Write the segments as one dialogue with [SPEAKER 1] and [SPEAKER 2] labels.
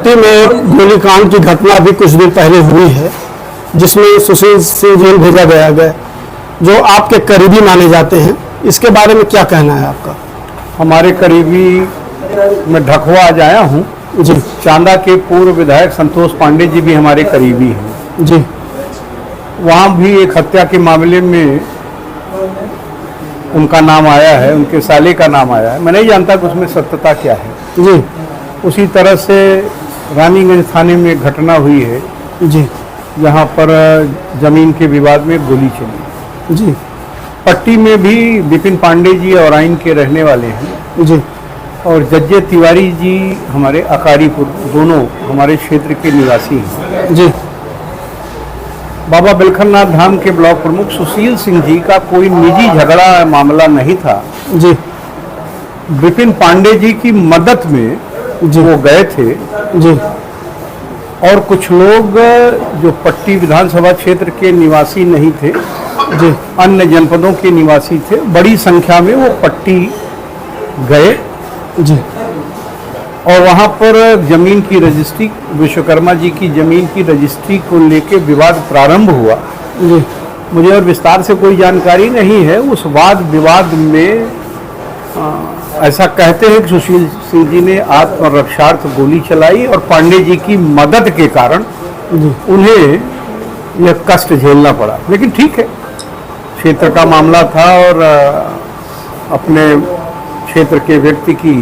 [SPEAKER 1] पट्टी में गोलीकांड की घटना भी कुछ दिन पहले हुई है, जिसमें सुशील सिंह जेल भेजा गया है, जो आपके करीबी माने जाते हैं। इसके बारे में क्या कहना है आपका?
[SPEAKER 2] हमारे करीबी मैं ढकवा आज आया हूँ
[SPEAKER 1] जी।
[SPEAKER 2] चांदा के पूर्व विधायक संतोष पांडे जी भी हमारे करीबी हैं
[SPEAKER 1] जी।
[SPEAKER 2] वहाँ भी एक हत्या के मामले में उनका नाम आया है, उनके साले का नाम आया है। मैं नहीं जानता कि उसमें सत्यता क्या है।
[SPEAKER 1] जी।
[SPEAKER 2] उसी तरह से रानीगंज थाने में एक घटना हुई है
[SPEAKER 1] जी।
[SPEAKER 2] जहाँ पर जमीन के विवाद में गोली चली।
[SPEAKER 1] जी।
[SPEAKER 2] पट्टी में भी विपिन पांडे जी और आइन के रहने वाले हैं।
[SPEAKER 1] जी।
[SPEAKER 2] और जज्जे तिवारी जी हमारे अकारीपुर, दोनों हमारे क्षेत्र के निवासी हैं।
[SPEAKER 1] जी।
[SPEAKER 2] बाबा बिलखनाथ धाम के ब्लॉक प्रमुख सुशील सिंह जी का कोई निजी झगड़ा मामला नहीं था।
[SPEAKER 1] जी।
[SPEAKER 2] विपिन पांडे जी की मदद में
[SPEAKER 1] जी।
[SPEAKER 2] वो गए थे।
[SPEAKER 1] जी।
[SPEAKER 2] और कुछ लोग जो पट्टी विधानसभा क्षेत्र के निवासी नहीं थे,
[SPEAKER 1] जी,
[SPEAKER 2] अन्य जनपदों के निवासी थे, बड़ी संख्या में वो पट्टी गए।
[SPEAKER 1] जी।
[SPEAKER 2] और वहाँ पर जमीन की रजिस्ट्री, विश्वकर्मा जी की जमीन की रजिस्ट्री को लेके विवाद प्रारंभ हुआ।
[SPEAKER 1] जी।
[SPEAKER 2] मुझे और विस्तार से कोई जानकारी नहीं है। उस वाद विवाद में ऐसा कहते हैं कि सुशील सिंह जी ने आत्मरक्षार्थ गोली चलाई और पांडे जी की मदद के कारण उन्हें यह कष्ट झेलना पड़ा। लेकिन ठीक है, क्षेत्र का मामला था और अपने क्षेत्र के व्यक्ति की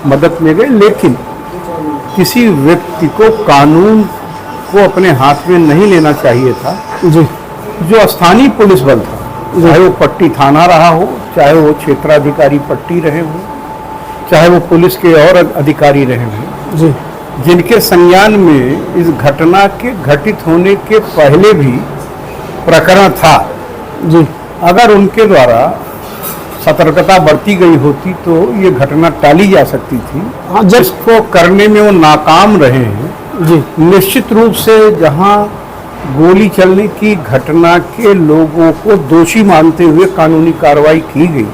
[SPEAKER 2] मदद में गए। लेकिन किसी व्यक्ति को कानून को अपने हाथ में नहीं लेना चाहिए था।
[SPEAKER 1] जी।
[SPEAKER 2] जो स्थानीय पुलिस बल था, चाहे वो पट्टी थाना रहा हो, चाहे वो क्षेत्राधिकारी पट्टी रहे हो, चाहे वो पुलिस के और अधिकारी रहे हों,
[SPEAKER 1] जी,
[SPEAKER 2] जिनके संज्ञान में इस घटना के घटित होने के पहले भी प्रकरण था,
[SPEAKER 1] जी,
[SPEAKER 2] अगर उनके द्वारा सतर्कता बरती गई होती तो ये घटना टाली जा सकती थी।
[SPEAKER 1] हाँ,
[SPEAKER 2] जिसको करने में वो नाकाम रहे हैं।
[SPEAKER 1] जी।
[SPEAKER 2] निश्चित रूप से जहां गोली चलने की घटना के लोगों को दोषी मानते हुए कानूनी कार्रवाई की गई,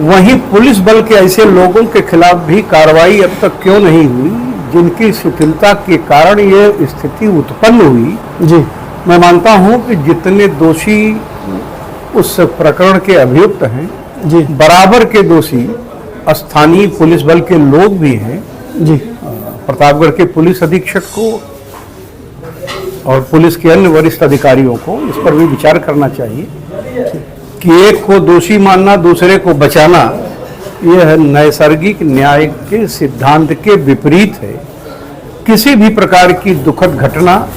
[SPEAKER 2] वहीं पुलिस बल के ऐसे लोगों के खिलाफ भी कार्रवाई अब तक क्यों नहीं हुई, जिनकी शिथिलता के कारण ये स्थिति उत्पन्न हुई।
[SPEAKER 1] जी।
[SPEAKER 2] मैं मानता हूं कि जितने दोषी उस प्रकरण के अभियुक्त हैं,
[SPEAKER 1] जी,
[SPEAKER 2] बराबर के दोषी स्थानीय पुलिस बल के लोग भी हैं।
[SPEAKER 1] जी।
[SPEAKER 2] प्रतापगढ़ के पुलिस अधीक्षक को और पुलिस के अन्य वरिष्ठ अधिकारियों को इस पर भी विचार करना चाहिए कि एक को दोषी मानना, दूसरे को बचाना, यह नैसर्गिक न्याय के सिद्धांत के विपरीत है। किसी भी प्रकार की दुखद घटना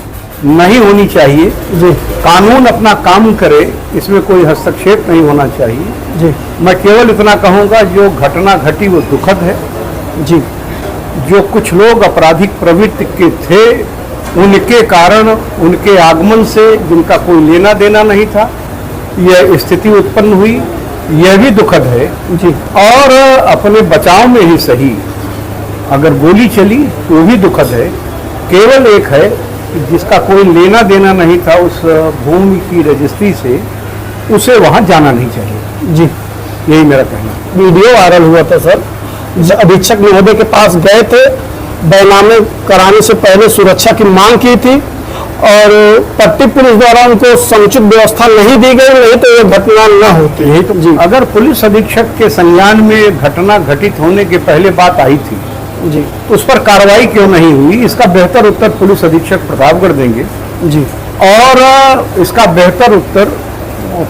[SPEAKER 2] नहीं होनी चाहिए।
[SPEAKER 1] जी।
[SPEAKER 2] कानून अपना काम करे, इसमें कोई हस्तक्षेप नहीं होना चाहिए।
[SPEAKER 1] जी।
[SPEAKER 2] मैं केवल इतना कहूँगा, जो घटना घटी वो दुखद है।
[SPEAKER 1] जी।
[SPEAKER 2] जो कुछ लोग आपराधिक प्रवृत्ति के थे, उनके कारण, उनके आगमन से जिनका कोई लेना देना नहीं था, यह स्थिति उत्पन्न हुई, यह भी दुखद है।
[SPEAKER 1] जी।
[SPEAKER 2] और अपने बचाव में ही सही अगर गोली चली तो भी दुखद है। केवल एक है कि जिसका कोई लेना देना नहीं था उस भूमि की रजिस्ट्री से, उसे वहां जाना नहीं चाहिए।
[SPEAKER 1] जी।
[SPEAKER 2] यही मेरा कहना है।
[SPEAKER 1] वीडियो वायरल हुआ था सर, अधीक्षक महोदय के पास गए थे, बैनामे कराने से पहले सुरक्षा की मांग की थी और पट्टी पुलिस द्वारा उनको समुचित व्यवस्था नहीं दी गई, नहीं तो ये घटना न होती।
[SPEAKER 2] यही तो
[SPEAKER 1] जी।
[SPEAKER 2] अगर पुलिस अधीक्षक के संज्ञान में घटना घटित होने के पहले बात आई थी,
[SPEAKER 1] जी,
[SPEAKER 2] उस पर कार्रवाई क्यों नहीं हुई, इसका बेहतर उत्तर पुलिस अधीक्षक प्रतापगढ़ देंगे।
[SPEAKER 1] जी।
[SPEAKER 2] और इसका बेहतर उत्तर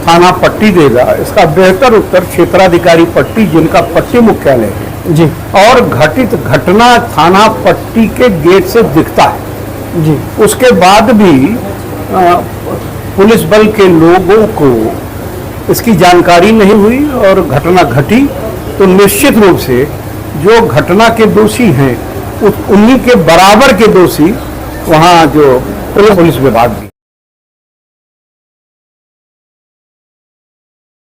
[SPEAKER 2] थाना पट्टी देगा। इसका बेहतर उत्तर क्षेत्राधिकारी पट्टी, जिनका पट्टी मुख्यालय है।
[SPEAKER 1] जी।
[SPEAKER 2] और घटित घटना थाना पट्टी के गेट से दिखता है।
[SPEAKER 1] जी।
[SPEAKER 2] उसके बाद भी पुलिस बल के लोगों को इसकी जानकारी नहीं हुई और घटना घटी, तो निश्चित रूप से जो घटना के दोषी हैं उन्हीं के बराबर के दोषी वहाँ जो पुलिस विभाग भी